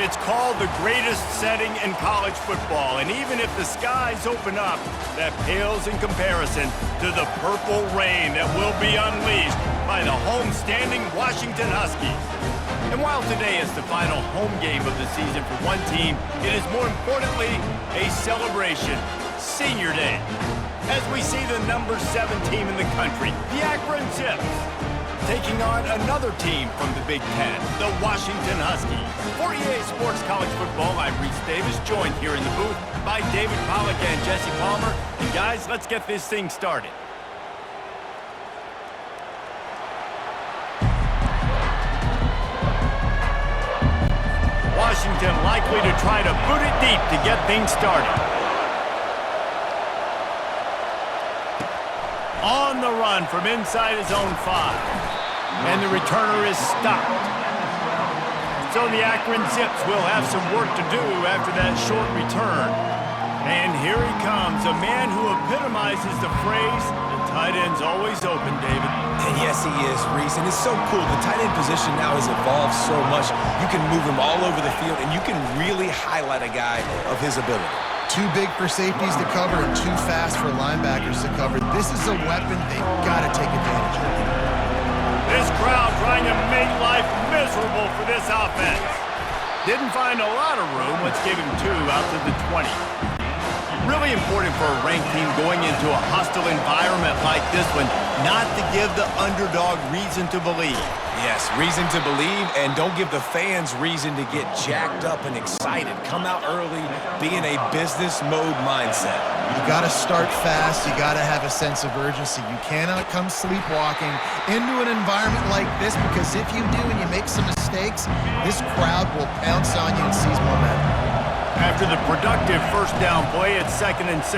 It's called the greatest setting in college football, and even if the skies open up, that pales in comparison to the purple rain that will be unleashed by the homestanding Washington Huskies. And while today is the final home game of the season for one team, it is more importantly a celebration, Senior Day, as we see the number 7 team in the country, the Akron Zips, taking on another team from the Big Ten, the Washington Huskies. For EA Sports College Football, I'm Reese Davis, joined here in the booth by David Pollack and Jesse Palmer. And guys, let's get this thing started. Washington likely to try to boot it deep to get things started. On the run from inside his own 5. And the returner is stopped. So the Akron Zips will have some work to do after that short return. And here he comes, a man who epitomizes the phrase, the tight end's always open, David. And yes, he is, Reese. And it's so cool. The tight end position now has evolved so much. You can move him all over the field, and you can really highlight a guy of his ability. Too big for safeties to cover and too fast for linebackers to cover. This is a weapon they've got to take advantage of. This crowd trying to make life miserable for this offense. Didn't find a lot of room. Let's give him 2 out to the 20. Really important for a ranked team going into a hostile environment like this one, not to give the underdog reason to believe. Yes, reason to believe, and don't give the fans reason to get jacked up and excited. Come out early, be in a business mode mindset. You got to start fast. You got to have a sense of urgency. You cannot come sleepwalking into an environment like this, because if you do and you make some mistakes, this crowd will pounce on you and seize momentum. After the productive first down play, it's 2nd and 6.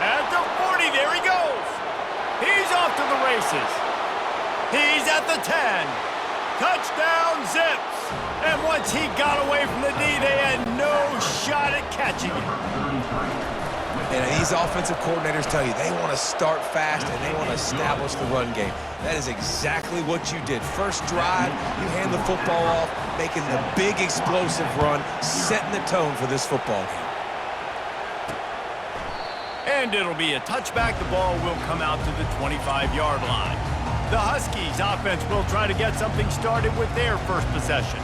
At the 40, there he goes. He's off to the races. He's at the 10. Touchdown, Zips. And once he got away from the D, they had no shot at catching it. And these offensive coordinators tell you they want to start fast and they want to establish the run game. That is exactly what you did. First drive, you hand the football off, making the big explosive run, setting the tone for this football game. And it'll be a touchback. The ball will come out to the 25-yard line. The Huskies offense will try to get something started with their first possession.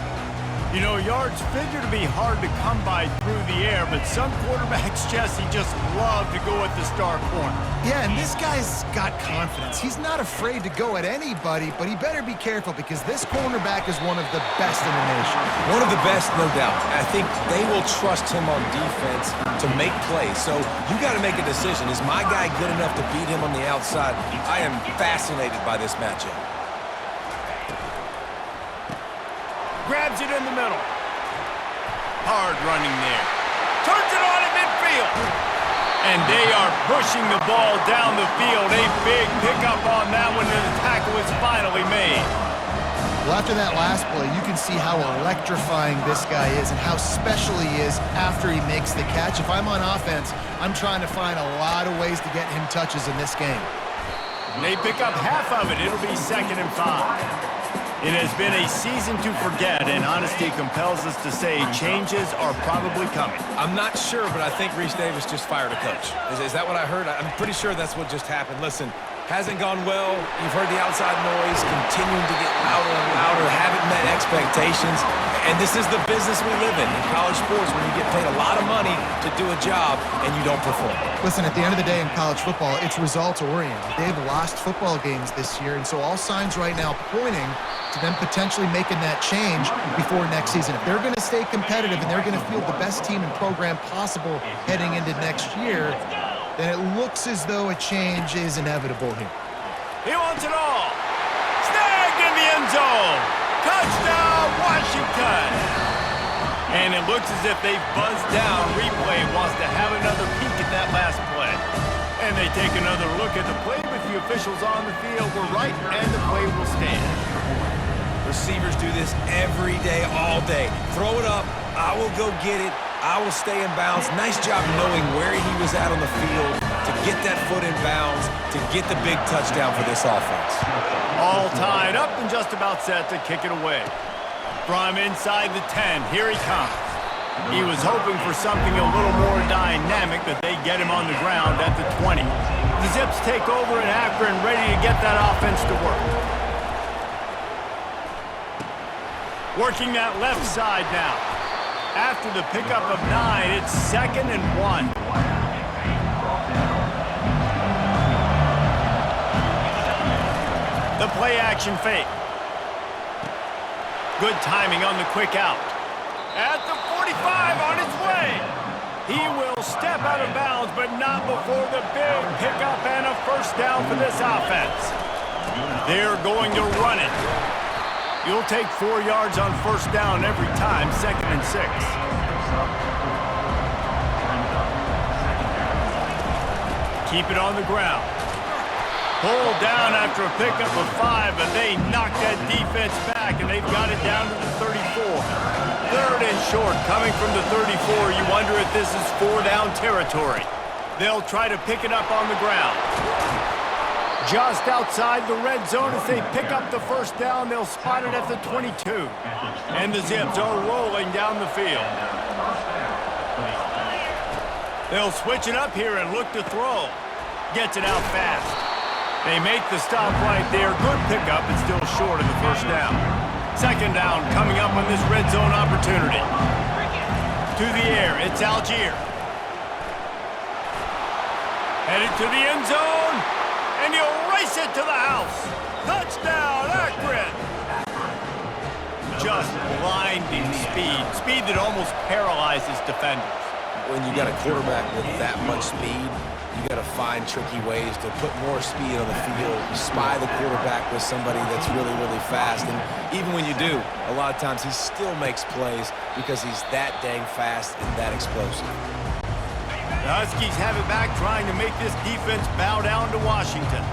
You know, yards figure to be hard to come by through the air, but some quarterbacks, Jesse, just love to go at the star corner. Yeah, and this guy's got confidence. He's not afraid to go at anybody, but he better be careful because this cornerback is one of the best in the nation. One of the best, no doubt. I think they will trust him on defense to make plays. So you got to make a decision. Is my guy good enough to beat him on the outside? I am fascinated by this matchup. Grabs it in the middle. Hard running there. Turns it on in midfield. And they are pushing the ball down the field. A big pickup on that one, and the tackle is finally made. Well, after that last play, you can see how electrifying this guy is and how special he is after he makes the catch. If I'm on offense, I'm trying to find a lot of ways to get him touches in this game. They pick up half of it. It'll be 2nd and 5. It has been a season to forget, and honesty compels us to say changes are probably coming. I'm not sure, but I think Reese Davis just fired a coach. Is that what I heard? I'm pretty sure that's what just happened. Listen, hasn't gone well. You've heard the outside noise continuing to get louder and louder, haven't met expectations. And this is the business we live in college sports, when you get paid a lot of money to do a job and you don't perform. Listen, at the end of the day in college football, it's results-oriented. They've lost football games this year, and so all signs right now pointing to them potentially making that change before next season. If they're going to stay competitive and they're going to field the best team and program possible heading into next year, then it looks as though a change is inevitable here. He wants it all. Snagged in the end zone. Touchdown, Washington. And it looks as if they've buzzed down. Replay wants to have another peek at that last play. And they take another look at the play, but the officials on the field were right, and the play will stand. Receivers do this every day, all day. Throw it up, I will go get it, I will stay in bounds. Nice job knowing where he was at on the field to get that foot in bounds, to get the big touchdown for this offense. All tied up and just about set to kick it away. From inside the 10, here he comes. He was hoping for something a little more dynamic, but they get him on the ground at the 20. The Zips take over in Akron, ready to get that offense to work. Working that left side now. After the pickup of 9, it's 2nd and 1. The play action fake. Good timing on the quick out. At the 45 on his way. He will step out of bounds, but not before the big pickup and a first down for this offense. They're going to run it. You'll take 4 yards on first down every time, 2nd and 6. Keep it on the ground. Pulled down after a pickup of 5, but they knock that defense back, and they've got it down to the 34. 3rd and short, coming from the 34. You wonder if this is 4-down territory. They'll try to pick it up on the ground. Just outside the red zone as they pick up the first down. They'll spot it at the 22. And the Zips are rolling down the field. They'll switch it up here and look to throw. Gets it out fast. They make the stop right there. Good pickup, but still short of the first down. 2nd down coming up on this red zone opportunity. To the air, it's Algier. Headed to the end zone, and he'll race it to the house. Touchdown, Akron! Just blinding speed. Speed that almost paralyzes defenders. When you got a quarterback with that much speed, you got to find tricky ways to put more speed on the field. You spy the quarterback with somebody that's really, really fast. And even when you do, a lot of times he still makes plays because he's that dang fast and that explosive. The Huskies have it back, trying to make this defense bow down to Washington.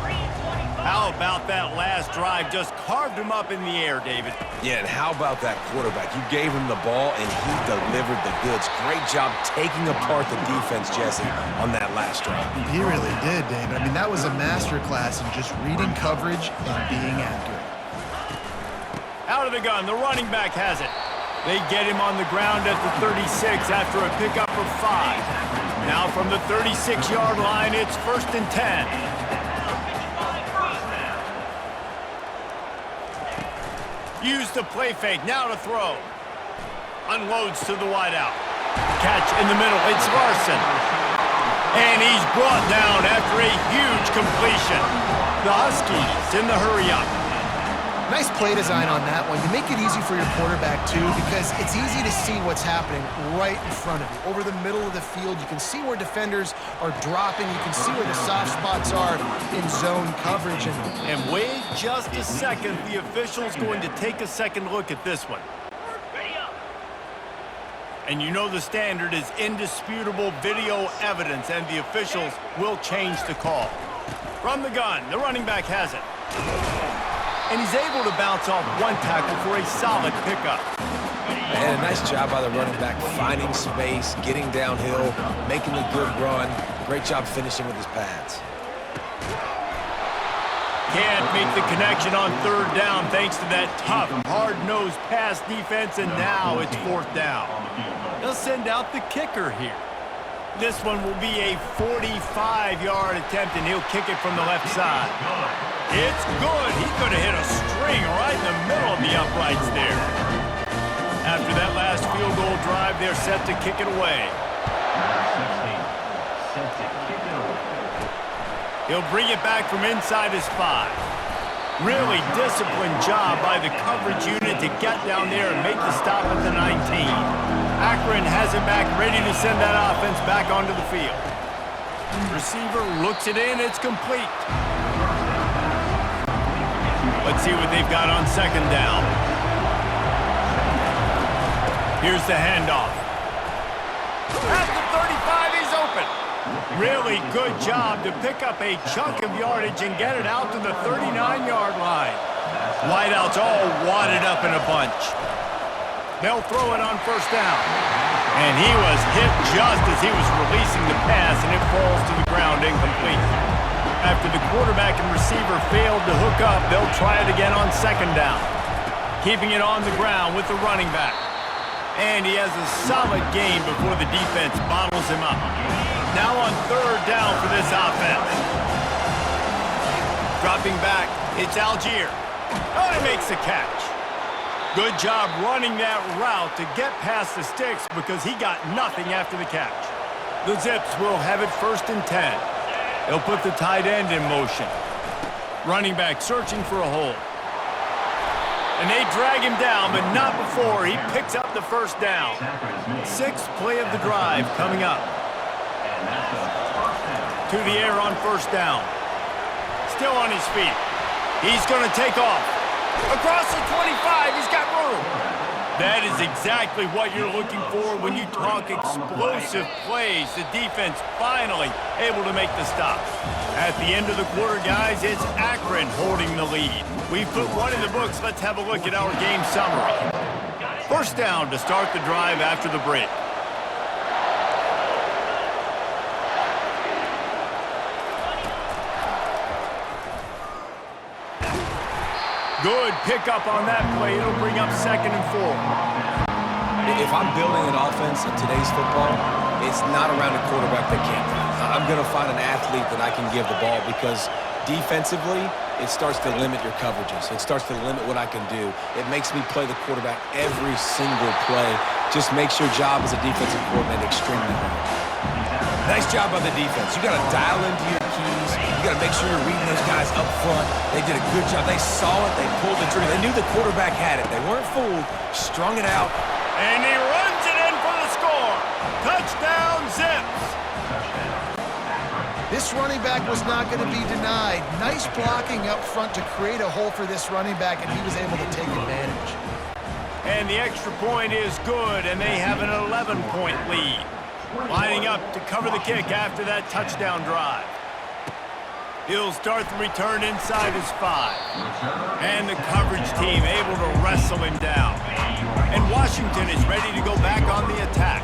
How about that last drive? Just carved him up in the air, David. Yeah, and how about that quarterback? You gave him the ball, and he delivered the goods. Great job taking apart the defense, Jesse, on that last drive. He really did, David. I mean, that was a masterclass in just reading coverage and being accurate. Out of the gun, the running back has it. They get him on the ground at the 36 after a pickup of 5. Now from the 36-yard line, it's 1st and 10. Use the play fake, now to throw. Unloads to the wideout. Catch in the middle, it's Larson. And he's brought down after a huge completion. The Huskies in the hurry-up. Nice play design on that one. You make it easy for your quarterback, too, because it's easy to see what's happening right in front of you. Over the middle of the field, you can see where defenders are dropping. You can see where the soft spots are in zone coverage. And wait just a second. The official's going to take a second look at this one. And you know the standard is indisputable video evidence, and the officials will change the call. From the gun, the running back has it. And he's able to bounce off one tackle for a solid pickup. And a nice job by the running back, finding space, getting downhill, making a good run. Great job finishing with his pads. Can't make the connection on 3rd down thanks to that tough, hard-nosed pass defense, and now it's 4th down. They'll send out the kicker here. This one will be a 45-yard attempt, and he'll kick it from the left side. It's good. He's going to hit a string right in the middle of the uprights there. After that last field goal drive, they're set to kick it away. He'll bring it back from inside his 5. Really disciplined job by the coverage unit to get down there and make the stop at the 19. Akron has it back, ready to send that offense back onto the field. Receiver looks it in. It's complete. Let's see what they've got on 2nd down. Here's the handoff. At the 35, he's open. Really good job to pick up a chunk of yardage and get it out to the 39-yard line. Wideouts all wadded up in a bunch. They'll throw it on 1st down. And he was hit just as he was releasing the pass, and it falls to the ground incomplete. After the quarterback and receiver failed to hook up, they'll try it again on 2nd down. keeping it on the ground with the running back. And he has a solid game before the defense bottles him up. Now on third down for this offense. Dropping back, it's Algier. Oh, he makes the catch. Good job running that route to get past the sticks because he got nothing after the catch. The Zips will have it 1st and 10. They'll put the tight end in motion. Running back searching for a hole. And they drag him down, but not before he picks up the 1st down. 6th play of the drive coming up. To the air on 1st down. Still on his feet. He's going to take off. Across the 25, he's got room. That is exactly what you're looking for when you talk explosive plays. The defense finally able to make the stop. At the end of the quarter, guys, it's Akron holding the lead. We've put one in the books. Let's have a look at our game summary. 1st down to start the drive after the break. Good pickup on that play. It'll bring up 2nd and 4. If I'm building an offense in today's football, it's not around a quarterback that can't run. I'm going to find an athlete that I can give the ball because defensively, it starts to limit your coverages. It starts to limit what I can do. It makes me play the quarterback every single play. Just makes your job as a defensive coordinator extremely hard. Nice job by the defense. You got to dial into your keys. You got to make sure you're reading those guys up front. They did a good job. They saw it. They pulled the trigger. They knew the quarterback had it. They weren't fooled. Strung it out. And he runs it in for the score. Touchdown, Zips. This running back was not going to be denied. Nice blocking up front to create a hole for this running back, and he was able to take advantage. And the extra point is good, and they have an 11-point lead. Lining up to cover the kick after that touchdown drive. He'll start the return inside his 5. And the coverage team able to wrestle him down. And Washington is ready to go back on the attack.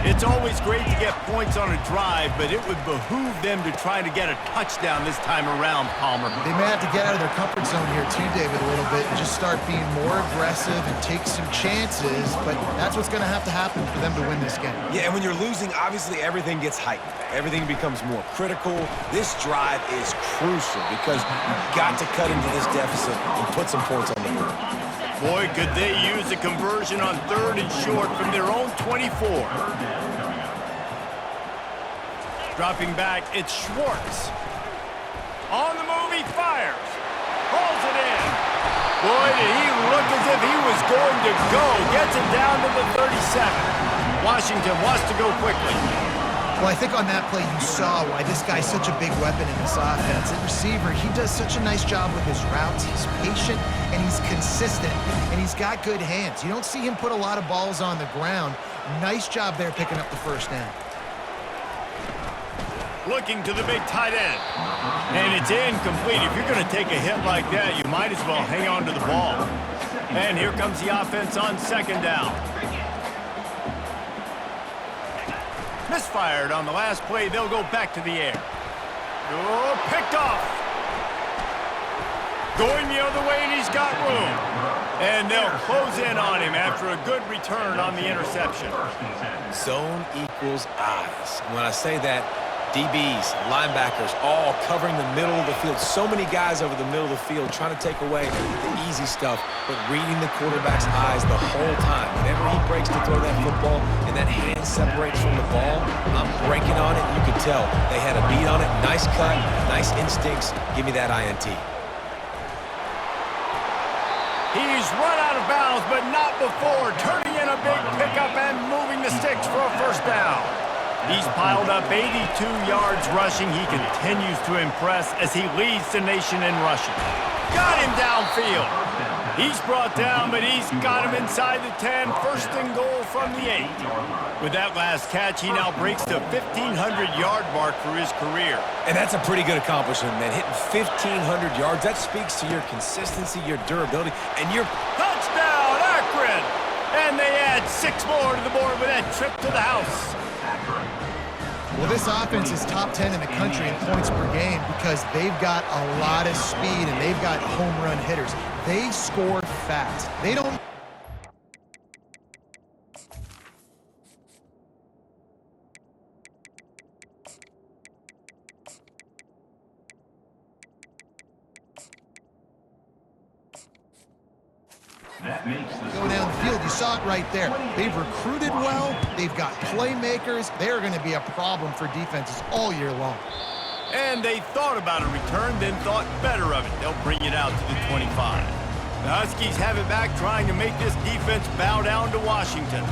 It's always great to get points on a drive, but it would behoove them to try to get a touchdown this time around, Palmer. They may have to get out of their comfort zone here too, David, a little bit and just start being more aggressive and take some chances, but that's what's going to have to happen for them to win this game. Yeah, and when you're losing, obviously everything gets heightened. Everything becomes more critical. This drive is crucial because you've got to cut into this deficit and put some points on the board. Boy, could they use a conversion on 3rd and short from their own 24. Dropping back, it's Schwartz. On the move, he fires. Pulls it in. Boy, did he look as if he was going to go. Gets it down to the 37. Washington wants to go quickly. Well, I think on that play you saw why this guy's such a big weapon in this offense. At receiver, he does such a nice job with his routes. He's patient, and he's consistent, and he's got good hands. You don't see him put a lot of balls on the ground. Nice job there picking up the 1st down. Looking to the big tight end. And it's incomplete. If you're going to take a hit like that, you might as well hang on to the ball. And here comes the offense on 2nd down. Misfired on the last play. They'll go back to the air. Oh, picked off. Going the other way, and he's got room. And they'll close in on him after a good return on the interception. Zone equals eyes. When I say that, DBs, linebackers, all covering the middle of the field. So many guys over the middle of the field trying to take away the easy stuff, but reading the quarterback's eyes the whole time. Whenever he breaks to throw that football and that hand separates from the ball, I'm breaking on it. You could tell they had a beat on it. Nice cut, nice instincts. Give me that INT. He's run out of bounds, but not before turning in a big pickup and moving the sticks for a 1st down. He's piled up 82 yards rushing. He continues to impress as he leads the nation in rushing. Got him downfield. He's brought down, but he's got him inside the 10. 1st and goal from the 8. With that last catch, he now breaks the 1,500-yard mark for his career. And that's a pretty good accomplishment, man. Hitting 1,500 yards, that speaks to your consistency, your durability, and your touchdown, Akron! And they add 6 more to the board with that trip to the house. Well, this offense is top 10 in the country in points per game because they've got a lot of speed and they've got home run hitters. They score fast. They don't. Go down the field. You saw it right there. They've recruited well. They've got playmakers. They're going to be a problem for defenses all year long. And they thought about a return, then thought better of it. They'll bring it out to the 25. The Huskies have it back, trying to make this defense bow down to Washington.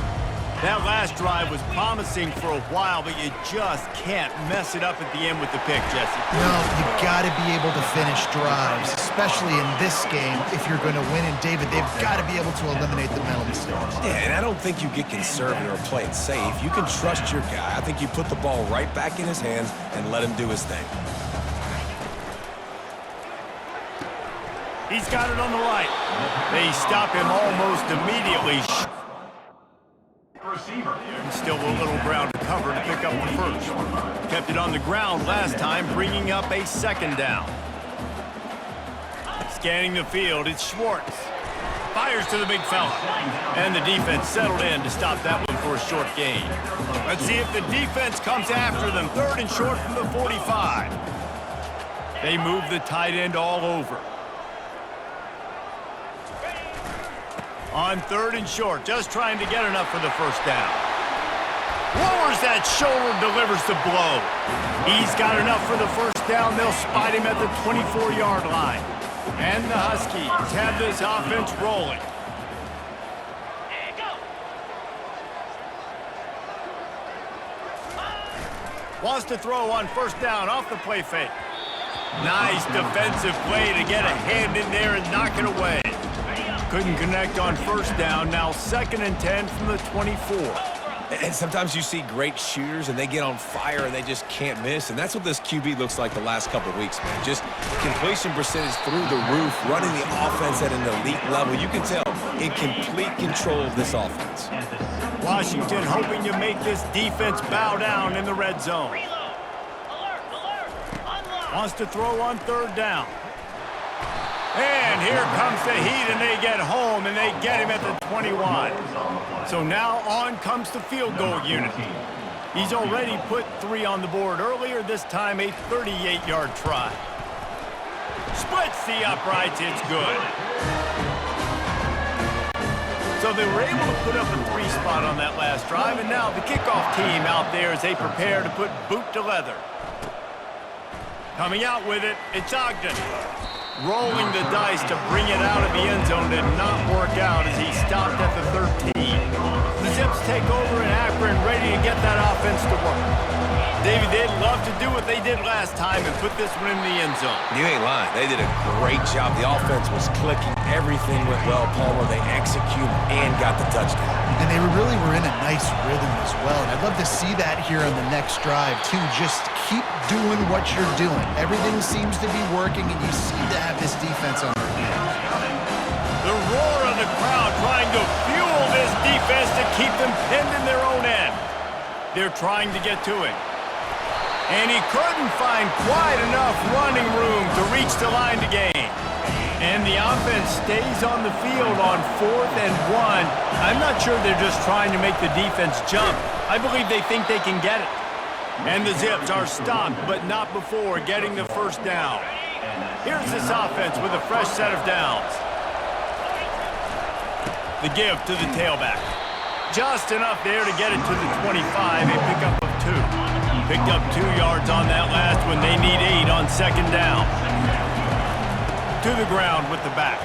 That last drive was promising for a while, but you just can't mess it up at the end with the pick, Jesse. No, you got to be able to finish drives, especially in this game if you're going to win. And, David, they've got to be able to eliminate the mental mistakes. Yeah, and I don't think you get conservative or play it safe. You can trust your guy. I think you put the ball right back in his hands and let him do his thing. He's got it on the right. They stop him almost immediately. Still a little ground to cover to pick up the first. Kept it on the ground last time, bringing up a second down. Scanning the field, it's Schwartz. Fires to the big fella. And the defense settled in to stop that one for a short gain. Let's see if the defense comes after them. 3rd and short from the 45. They move the tight end all over. On 3rd and short, just trying to get enough for the first down. Lowers that shoulder, delivers the blow. He's got enough for the first down. They'll spot him at the 24-yard line. And the Huskies have this offense rolling. Wants to throw on first down off the play fake. Nice defensive play to get a hand in there and knock it away. Couldn't connect on first down. Now 2nd and 10 from the 24. And sometimes you see great shooters and they get on fire and they just can't miss. And that's what this QB looks like the last couple of weeks, man. Just completion percentage through the roof, running the offense at an elite level. You can tell in complete control of this offense. Washington hoping to make this defense bow down in the red zone. Wants to throw on 3rd down. And here comes the heat, and they get home, and they get him at the 21. So now on comes the field goal unit. He's already put 3 on the board earlier, this time a 38-yard try. Splits the uprights, it's good. So they were able to put up a 3 spot on that last drive, and now the kickoff team out there as they prepare to put boot to leather. Coming out with it, it's Ogden. Rolling the dice to bring it out of the end zone did not work out as he stopped at the 13. The Zips take over in Akron, ready to get that offense to work. David, they'd love to do what they did last time and put this one in the end zone. You ain't lying. They did a great job. The offense was clicking. Everything went well, Palmer. They executed and got the touchdown. And they really were in a nice rhythm as well. And I'd love to see that here on the next drive, too. Just keep doing what you're doing. Everything seems to be working, and you seem to have this defense on their hands. The roar of the crowd trying to fuel this defense to keep them pinned in their own end. They're trying to get to it. And he couldn't find quite enough running room to reach the line to gain. And the offense stays on the field on 4th and 1. I'm not sure they're just trying to make the defense jump. I believe they think they can get it. And the Zips are stopped, but not before getting the first down. Here's this offense with a fresh set of downs. The give to the tailback. Just enough there to get it to the 25, a pickup of 2. Picked up 2 yards on that last one. They need 8 on 2nd down. To the ground with the back.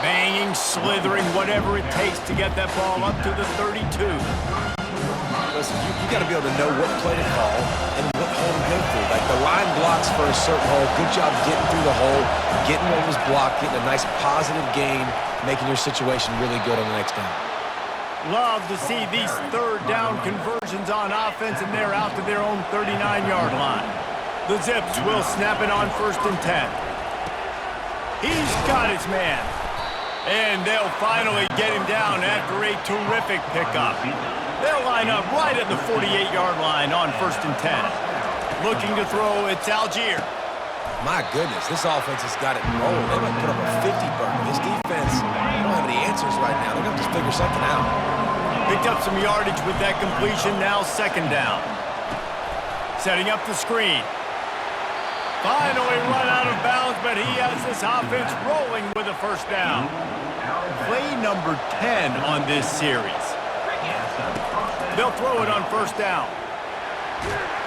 Banging, slithering, whatever it takes to get that ball up to the 32. Listen, you got to be able to know what play to call and what hole to go through. Like the line blocks for a certain hole. Good job getting through the hole, getting what was blocked, getting a nice positive gain, making your situation really good on the next down. Love to see these 3rd down conversions on offense, and they're out to their own 39-yard line. The Zips will snap it on 1st and 10. He's got his man. And they'll finally get him down after a terrific pickup. They'll line up right at the 48-yard line on 1st and 10. Looking to throw, it's Algier. My goodness, this offense has got it rolling. They might put up a 50 burger. This defense, they don't have any answers right now. They're going to have to figure something out. Picked up some yardage with that completion. Now second down. Setting up the screen. Finally run out of bounds, but he has this offense rolling with a first down. Play number 10 on this series. They'll throw it on first down.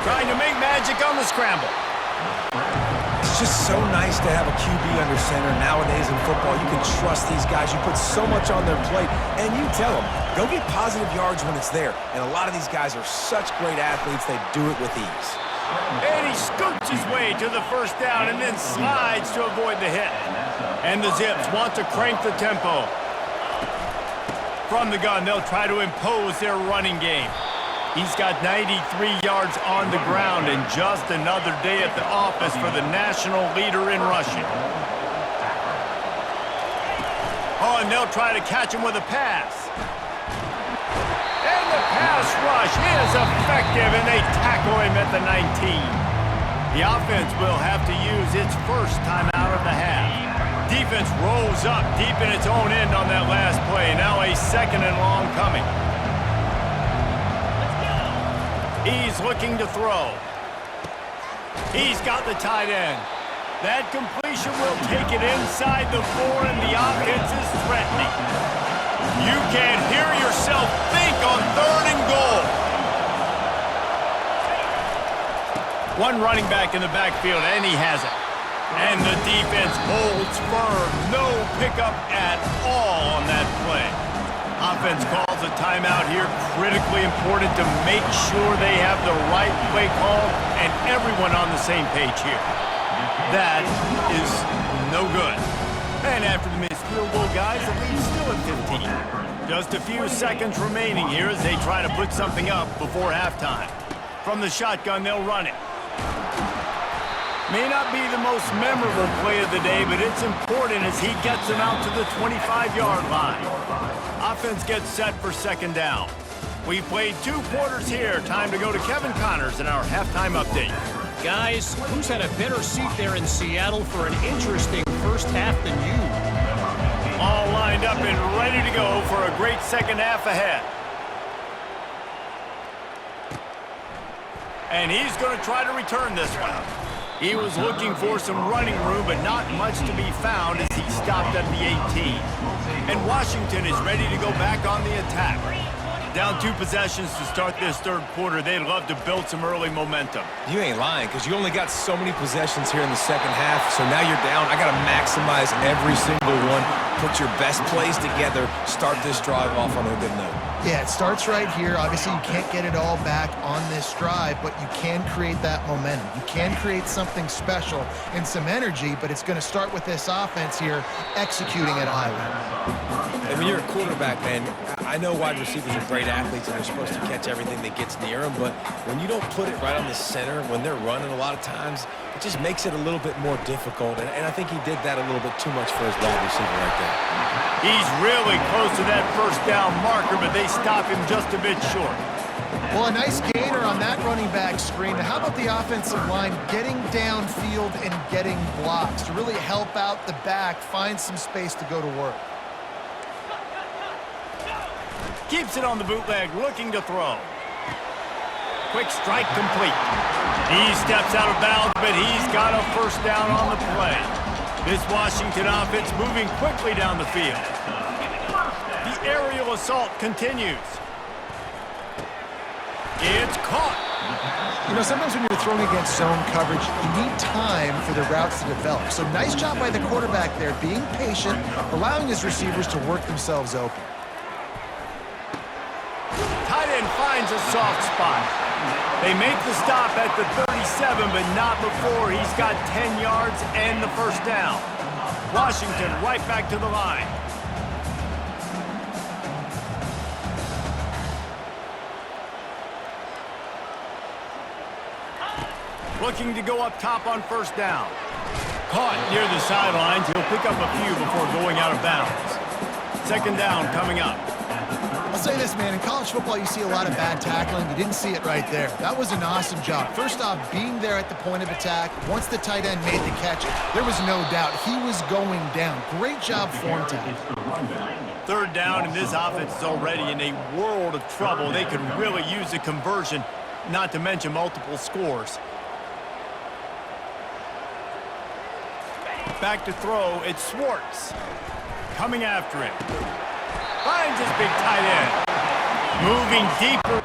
Trying to make magic on the scramble. It's just so nice to have a QB under center. Nowadays in football, you can trust these guys. You put so much on their plate, and you tell them, go get positive yards when it's there. And a lot of these guys are such great athletes, they do it with ease. And he scoots his way to the first down and then slides to avoid the hit. And the Zips want to crank the tempo. From the gun, they'll try to impose their running game. He's got 93 yards on the ground and just another day at the office for the national leader in rushing. Oh, and they'll try to catch him with a pass. And the pass rush is effective, and they tackle him at the 19. The offense will have to use its first timeout of the half. Defense rolls up deep in its own end on that last play. Now a second and long coming. He's looking to throw. He's got the tight end. That completion will take it inside the 4, and the offense is threatening. You can't hear yourself think on third and goal. One running back in the backfield, and he has it. And the defense holds firm. No pickup at all on that play. Offense calls a timeout here. Critically important to make sure they have the right play call and everyone on the same page here. That is no good. And after the missed field goal, guys, the lead's still at 15. Just a few seconds remaining here as they try to put something up before halftime. From the shotgun, they'll run it. May not be the most memorable play of the day, but it's important as he gets them out to the 25-yard line. Offense gets set for second down. We've played 2 quarters here. Time to go to Kevin Connors in our halftime update. Guys, who's had a better seat there in Seattle for an interesting first half than you? All lined up and ready to go for a great second half ahead. And he's going to try to return this one. He was looking for some running room, but not much to be found as he stopped at the 18. And Washington is ready to go back on the attack. Down 2 possessions to start this third quarter. They'd love to build some early momentum. You ain't lying, because you only got so many possessions here in the second half, so now you're down. I got to maximize every single one, put your best plays together, start this drive off on a good note. Yeah, it starts right here. Obviously, you can't get it all back on this drive, but you can create that momentum. You can create something special and some energy, but it's going to start with this offense here executing at a high level. And when you're a quarterback, man, I know wide receivers are great athletes and they're supposed to catch everything that gets near them, but when you don't put it right on the center, when they're running a lot of times, it just makes it a little bit more difficult. And I think he did that a little bit too much for his wide receiver right there. He's really close to that first down marker, but they stop him just a bit short. Well, a nice gainer on that running back screen. Now, how about the offensive line getting downfield and getting blocks to really help out the back, find some space to go to work? Keeps it on the bootleg, looking to throw. Quick strike complete. He steps out of bounds, but he's got a first down on the play. This Washington offense moving quickly down the field. The aerial assault continues. It's caught. You know, sometimes when you're throwing against zone coverage, you need time for the routes to develop. So nice job by the quarterback there, being patient, allowing his receivers to work themselves open. Tight end finds a soft spot. They make the stop at the 37, but not before he's got 10 yards and the first down. Washington right back to the line. Looking to go up top on first down. Caught near the sidelines. He'll pick up a few before going out of bounds. Second down coming up. I'll say this, man. In college football, you see a lot of bad tackling. You didn't see it right there. That was an awesome job. First off, being there at the point of attack. Once the tight end made the catch, there was no doubt he was going down. Great job form tackling. Third down, and this offense is already in a world of trouble. They could really use a conversion, not to mention multiple scores. Back to throw, it's Schwartz. Coming after him. Finds his big tight end. Moving deeper.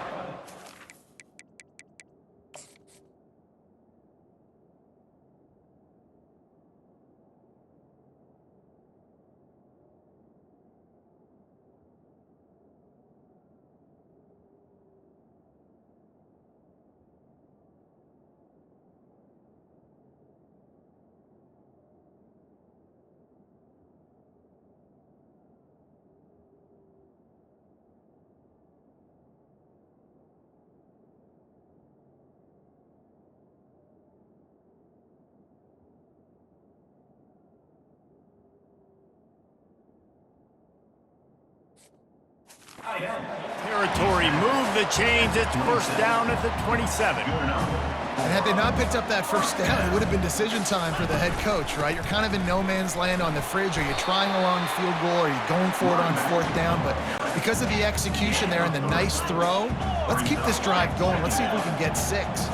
Territory, move the chains. It's first down at the 27. And had they not picked up that first down, it would have been decision time for the head coach, right? You're kind of in no man's land on the fridge. Are you trying a long field goal? Are you going for it on fourth down? But because of the execution there and the nice throw, let's keep this drive going. Let's see if we can get 6.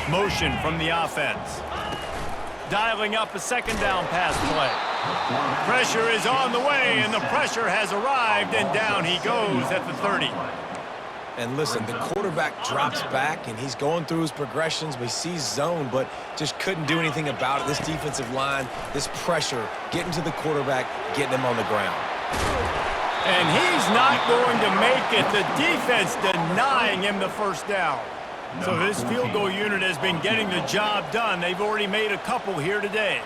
Motion from the offense. Dialing up a second down pass play. Pressure is on the way, and the pressure has arrived, and down he goes at the 30. And listen, the quarterback drops back, and he's going through his progressions. We see zone, but just couldn't do anything about it. This defensive line, this pressure, getting to the quarterback, getting him on the ground. And he's not going to make it. The defense denying him the first down. So this field goal unit has been getting the job done. They've already made a couple here today.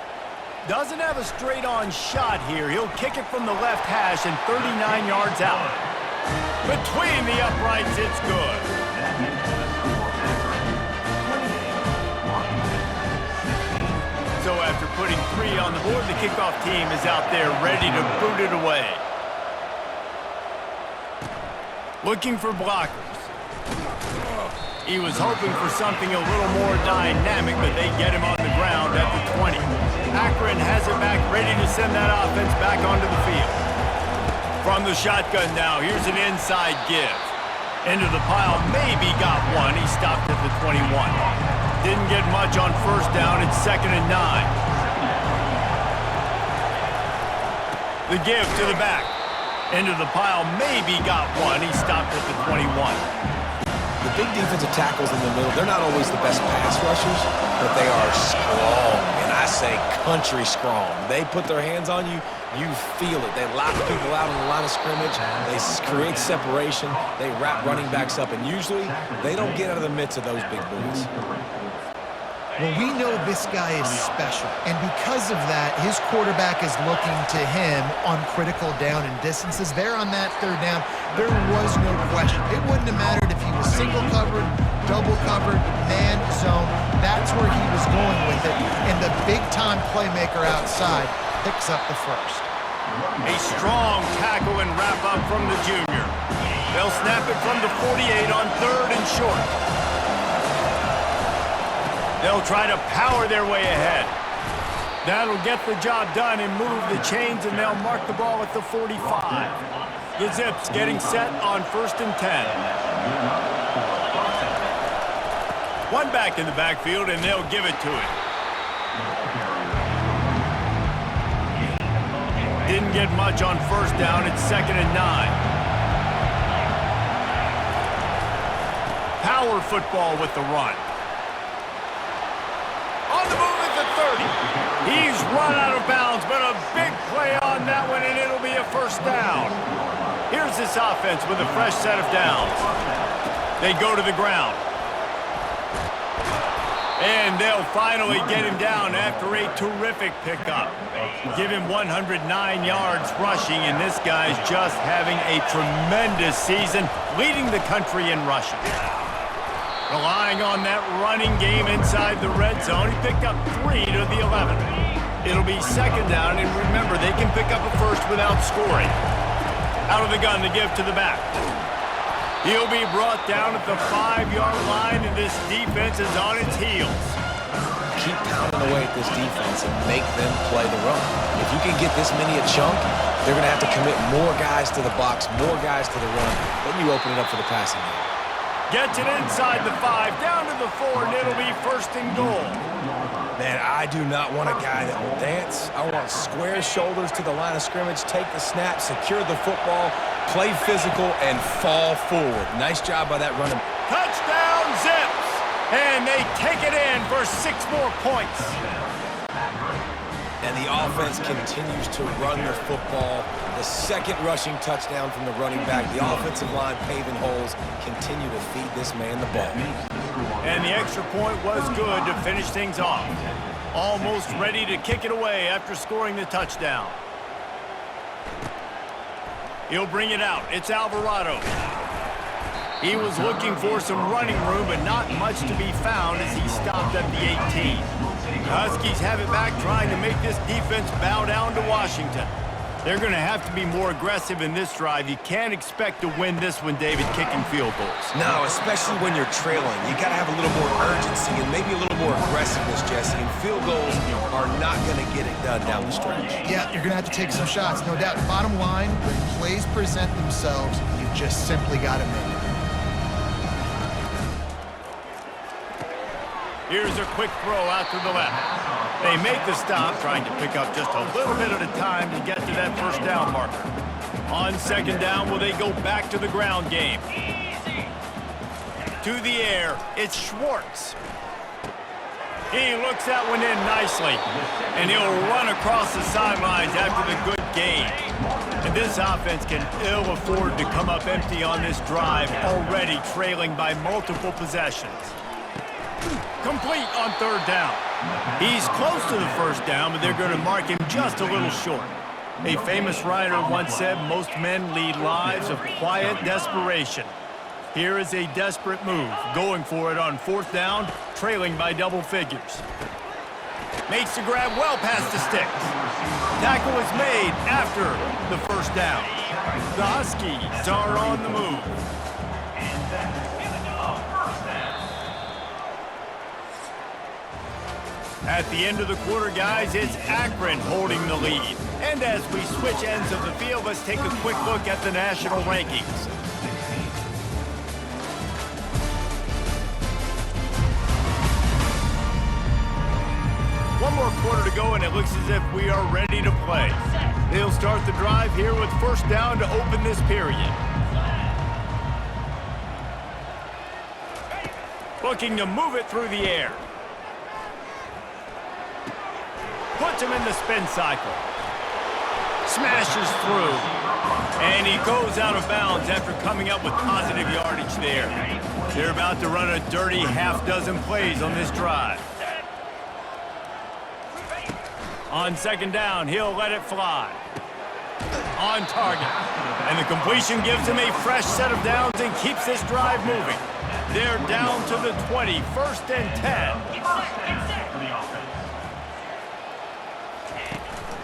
Doesn't have a straight-on shot here. He'll kick it from the left hash and 39 yards out. Between the uprights, it's good. So after putting 3 on the board, the kickoff team is out there ready to boot it away. Looking for blockers. He was hoping for something a little more dynamic, but they get him on the ground at the 20. Akron has it back, ready to send that offense back onto the field. From the shotgun now, here's an inside give. Into the pile, maybe got one. He stopped at the 21. Didn't get much on first down. It's 2nd and 9. The give to the back. Into the pile, maybe got one. He stopped at the 21. The big defensive tackles in the middle, they're not always the best pass rushers, but they are strong, and I say country strong. They put their hands on you, you feel it. They lock people out on the line of scrimmage. They create separation. They wrap running backs up, and usually they don't get out of the midst of those big boys. Well, we know this guy is special, and because of that, his quarterback is looking to him on critical down and distances. There on that third down, there was no question. It wouldn't have mattered if he was single covered, double covered, man, zone. That's where he was going with it, and the big-time playmaker outside picks up the first. A strong tackle and wrap-up from the junior. They'll snap it from the 48 on 3rd and short. They'll try to power their way ahead. That'll get the job done and move the chains, and they'll mark the ball at the 45. The Zips getting set on 1st and 10. One back in the backfield, and they'll give it to him. Didn't get much on first down. It's 2nd and 9. Power football with the run. On the move at the 30. He's run out of bounds, but a big play on that one, and it'll be a first down. Here's this offense with a fresh set of downs. They go to the ground. And they'll finally get him down after a terrific pickup. Give him 109 yards rushing, and this guy's just having a tremendous season, leading the country in rushing. Relying on that running game inside the red zone, he picked up 3 to the 11. It'll be second down, and remember, they can pick up a first without scoring. Out of the gun to give to the back. He'll be brought down at the 5-yard line, and this defense is on its heels. Keep pounding away at this defense and make them play the run. If you can get this many a chunk, they're going to have to commit more guys to the box, more guys to the run. Then you open it up for the passing game. Gets it inside the 5, down to the 4, and it'll be first and goal. Man, I do not want a guy that will dance. I want square shoulders to the line of scrimmage, take the snap, secure the football, play physical, and fall forward. Nice job by that running. Touchdown, Zips! And they take it in for 6 more points. And the offense continues to run the football. The second rushing touchdown from the running back. The offensive line paving holes. Continue to feed this man the ball. And the extra point was good to finish things off. Almost ready to kick it away after scoring the touchdown. He'll bring it out. It's Alvarado. He was looking for some running room, but not much to be found as he stopped at the 18. The Huskies have it back, trying to make this defense bow down to Washington. They're going to have to be more aggressive in this drive. You can't expect to win this one, David, kicking field goals. No, especially when you're trailing. You got to have a little more urgency and maybe a little more aggressiveness, Jesse. And field goals are not going to get it done down the stretch. Yeah, you're going to have to take some shots, no doubt. Bottom line, when plays present themselves, you just simply got to make it. Here's a quick throw out to the left. They make the stop, trying to pick up just a little bit at a time to get to that first down marker. On second down, will they go back to the ground game? To the air, it's Schwartz. He looks that one in nicely, and he'll run across the sidelines after the good gain. And this offense can ill afford to come up empty on this drive, already trailing by multiple possessions. Complete on third down. He's close to the first down, but they're going to mark him just a little short. A famous writer once said, most men lead lives of quiet desperation. Here is a desperate move, going for it on fourth down, trailing by double figures. Makes the grab well past the sticks. Tackle is made after the first down. The Huskies are on the move. At the end of the quarter, guys, it's Akron holding the lead. And as we switch ends of the field, let's take a quick look at the national rankings. One more quarter to go, and it looks as if we are ready to play. They'll start the drive here with first down to open this period. Looking to move it through the air. Puts him in the spin cycle. Smashes through. And he goes out of bounds after coming up with positive yardage there. They're about to run a dirty half-dozen plays on this drive. On second down, he'll let it fly. On target. And the completion gives him a fresh set of downs and keeps this drive moving. They're down to the 20, first and 10.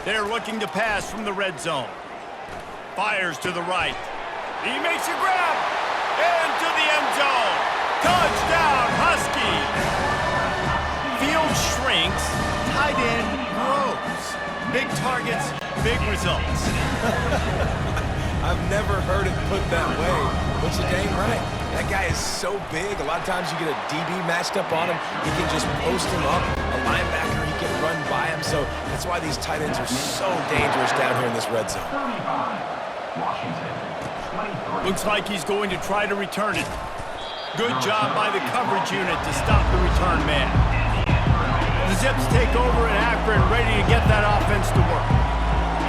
They're looking to pass from the red zone. Fires to the right. He makes a grab. Into the end zone. Touchdown, Huskies. Field shrinks. Tight end grows. Big targets, big results. I've never heard it put that way, but you're dang right. That guy is so big. A lot of times you get a DB matched up on him. He can just post him up. A linebacker, he can run by him. So that's why these tight ends are so dangerous down here in this red zone. Looks like he's going to try to return it. Good job by the coverage unit to stop the return man. The Zips take over at Akron, ready to get that offense to work.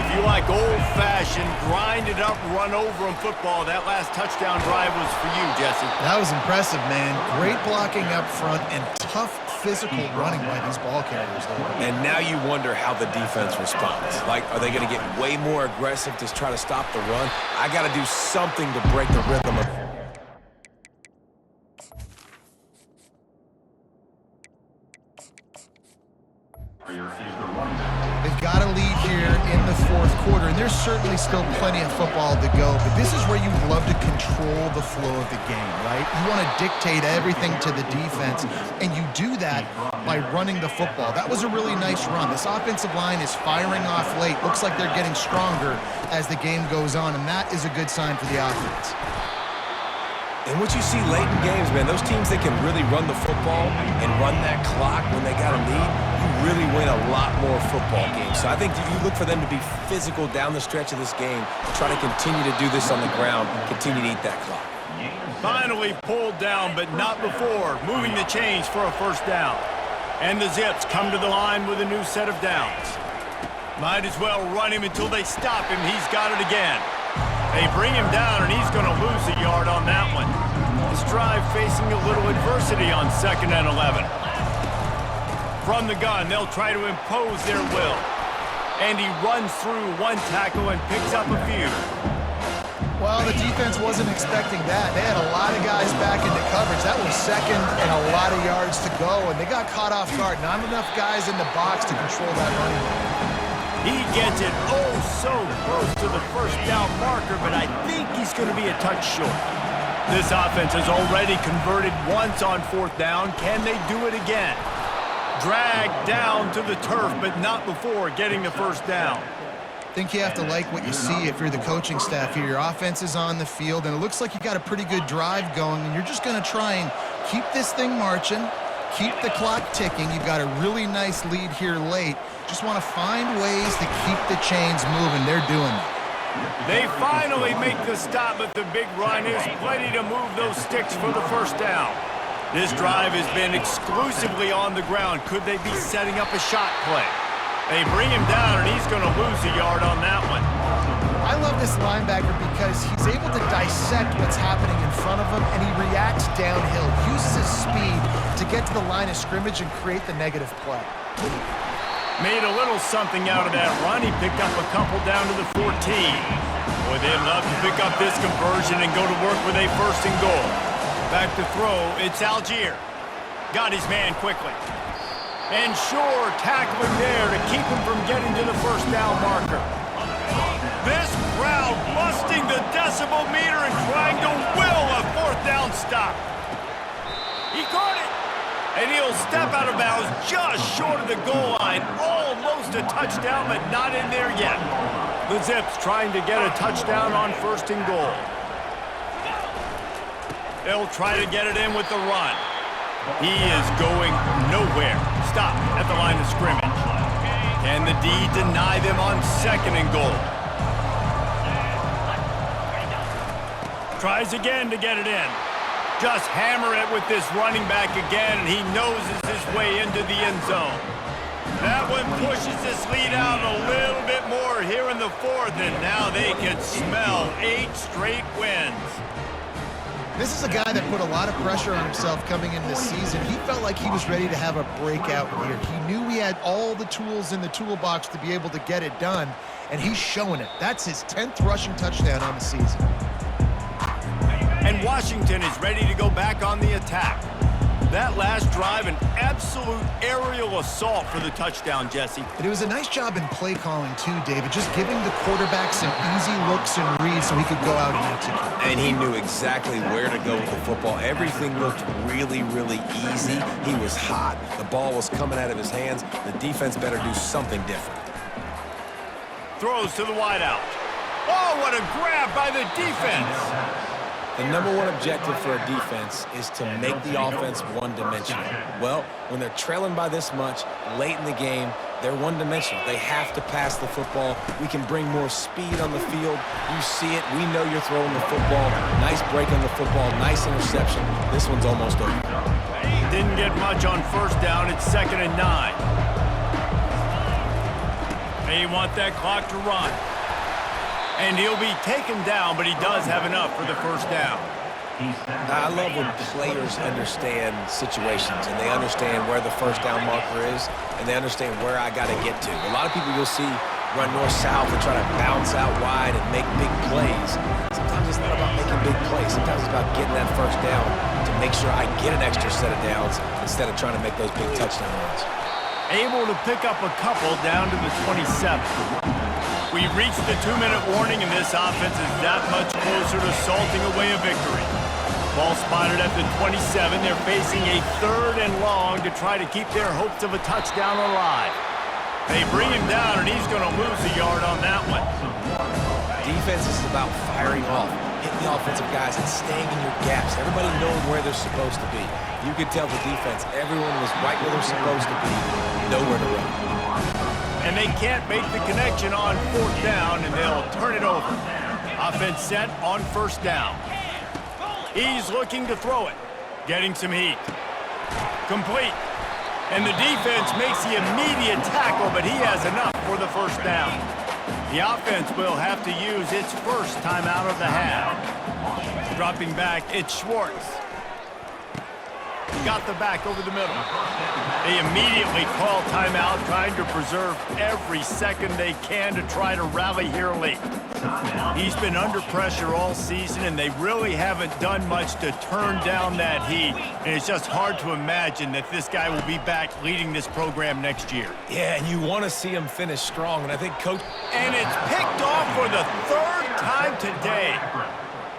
If you like old-fashioned, grind-it-up, run-over-'em football, that last touchdown drive was for you, Jesse. That was impressive, man. Great blocking up front and tough physical running by these ball carriers. And now you wonder how the defense responds. Like, are they going to get way more aggressive to try to stop the run? I got to do something to break the rhythm of... got a lead here in the fourth quarter, and there's certainly still plenty of football to go, but this is where you'd love to control the flow of the game, right? You want to dictate everything to the defense, and you do that by running the football. That was a really nice run. This offensive line is firing off late. Looks like they're getting stronger as the game goes on, and that is a good sign for the offense. And what you see late in games, man, those teams that can really run the football and run that clock when they got a lead, you really win a lot more football games. So I think you look for them to be physical down the stretch of this game, try to continue to do this on the ground, continue to eat that clock. Finally pulled down, but not before moving the chains for a first down. And the Zips come to the line with a new set of downs. Might as well run him until they stop him. He's got it again. They bring him down, and he's going to lose a yard on that one. This drive facing a little adversity on 2nd and 11. From the gun, they'll try to impose their will. And he runs through one tackle and picks up a few. Well, the defense wasn't expecting that. They had a lot of guys back into coverage. That was 2nd and a lot of yards to go, and they got caught off guard. Not enough guys in the box to control that running game. He gets it so close to the first down marker, but I think he's going to be a touch short. This offense has already converted once on 4th down. Can they do it again? Dragged down to the turf, but not before getting the first down. I think you have to like what you see if you're the coaching staff here. Your offense is on the field, and it looks like you got a pretty good drive going, and you're just going to try and keep this thing marching, keep the clock ticking. You've got a really nice lead here late. Just want to find ways to keep the chains moving. They're doing it. They finally make the stop, but the big run is plenty to move those sticks for the first down. This drive has been exclusively on the ground. Could they be setting up a shot play? They bring him down, and he's going to lose a yard on that one. I love this linebacker because he's able to dissect what's happening in front of him, and he reacts downhill, uses his speed to get to the line of scrimmage and create the negative play. Made a little something out of that run. He picked up a couple down to the 14. Boy, they'd love to pick up this conversion and go to work with a 1st and goal. Back to throw, it's Algier. Got his man quickly. And Shore tackling there to keep him from getting to the first down marker. This crowd busting the decibel meter and trying to will a 4th down stop. He caught it. And he'll step out of bounds just short of the goal line. Almost a touchdown, but not in there yet. The Zips trying to get a touchdown on 1st and goal. They'll try to get it in with the run. He is going nowhere. Stop at the line of scrimmage. Can the D deny them on 2nd and goal? Tries again to get it in. Just hammer it with this running back again, and he noses his way into the end zone. That one pushes this lead out a little bit more here in the 4th, and now they can smell 8 straight wins. This is a guy that put a lot of pressure on himself coming into this season. He felt like he was ready to have a breakout year. He knew he had all the tools in the toolbox to be able to get it done, and he's showing it. That's his 10th rushing touchdown on the season. And Washington is ready to go back on the attack. That last drive, an absolute aerial assault for the touchdown, Jesse. But it was a nice job in play calling too, David, just giving the quarterback some easy looks and reads so he could go out and execute. And he knew exactly where to go with the football. Everything looked really, really easy. He was hot. The ball was coming out of his hands. The defense better do something different. Throws to the wideout. Oh, what a grab by the defense. The #1 objective for a defense is to make the offense one-dimensional. Well, when they're trailing by this much late in the game, they're one-dimensional. They have to pass the football. We can bring more speed on the field. You see it. We know you're throwing the football. Nice break on the football. Nice interception. This one's almost over. Didn't get much on 1st down. It's 2nd and 9. They want that clock to run. And he'll be taken down, but he does have enough for the first down. I love when players understand situations and they understand where the first down marker is and they understand where I got to get to. A lot of people you'll see run north-south and try to bounce out wide and make big plays. Sometimes it's not about making big plays. Sometimes it's about getting that first down to make sure I get an extra set of downs instead of trying to make those big touchdown runs. able to pick up a couple down to the 27. We've reached the 2-minute warning, and this offense is that much closer to salting away a victory. Ball spotted at the 27. They're facing a 3rd and long to try to keep their hopes of a touchdown alive. They bring him down, and he's going to lose a yard on that one. Defense is about firing off, hitting the offensive guys, and staying in your gaps. Everybody knowing where they're supposed to be. You could tell the defense, everyone was right where they're supposed to be, nowhere to run. And they can't make the connection on 4th down, and they'll turn it over. Offense set on 1st down. He's looking to throw it. Getting some heat. Complete. And the defense makes the immediate tackle, but he has enough for the 1st down. The offense will have to use its first timeout of the half. Dropping back, it's Schwartz. Got the back over the middle. They immediately call timeout, trying to preserve every second they can to try to rally here late. He's been under pressure all season, and they really haven't done much to turn down that heat. And it's just hard to imagine that this guy will be back leading this program next year. Yeah, and you want to see him finish strong, and I think Coach... And it's picked off for the 3rd time today.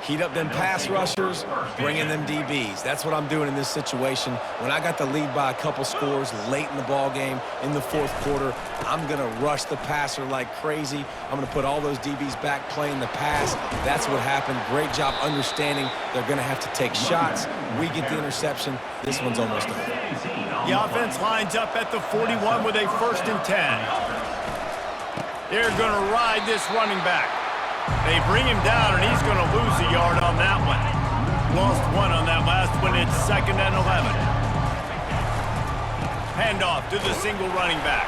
Heat up them pass rushers, bring in them DBs. That's what I'm doing in this situation. When I got the lead by a couple scores late in the ball game in the 4th quarter, I'm going to rush the passer like crazy. I'm going to put all those DBs back playing the pass. That's what happened. Great job understanding they're going to have to take shots. We get the interception. This one's almost over. The offense lines up at the 41 with a 1st and 10. They're going to ride this running back. They bring him down, and he's going to lose a yard on that one. Lost 1 on that last one. It's 2nd and 11. Handoff to the single running back.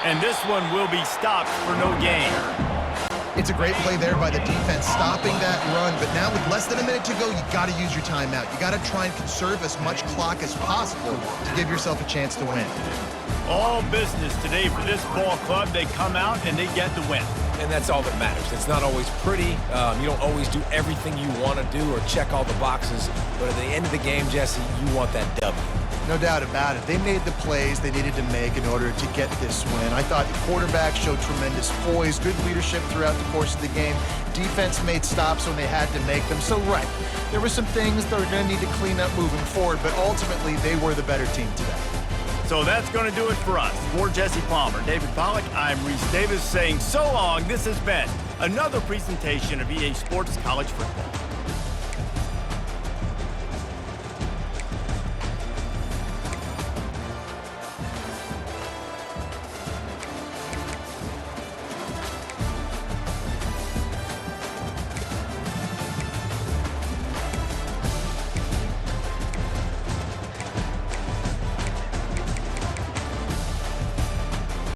And this one will be stopped for no gain. It's a great play there by the defense, stopping that run. But now with less than a minute to go, you got to use your timeout. You got to try and conserve as much clock as possible to give yourself a chance to win. All business today for this ball club. They come out, and they get the win. And that's all that matters. It's not always pretty. You don't always do everything you want to do or check all the boxes. But at the end of the game, Jesse, you want that W. No doubt about it. They made the plays they needed to make in order to get this win. I thought the quarterback showed tremendous poise, good leadership throughout the course of the game. Defense made stops when they had to make them. So, right, there were some things that were going to need to clean up moving forward, but ultimately they were the better team today. So that's going to do it for us. For Jesse Palmer, David Pollack, I'm Reese Davis saying so long. This has been another presentation of EA Sports College Football.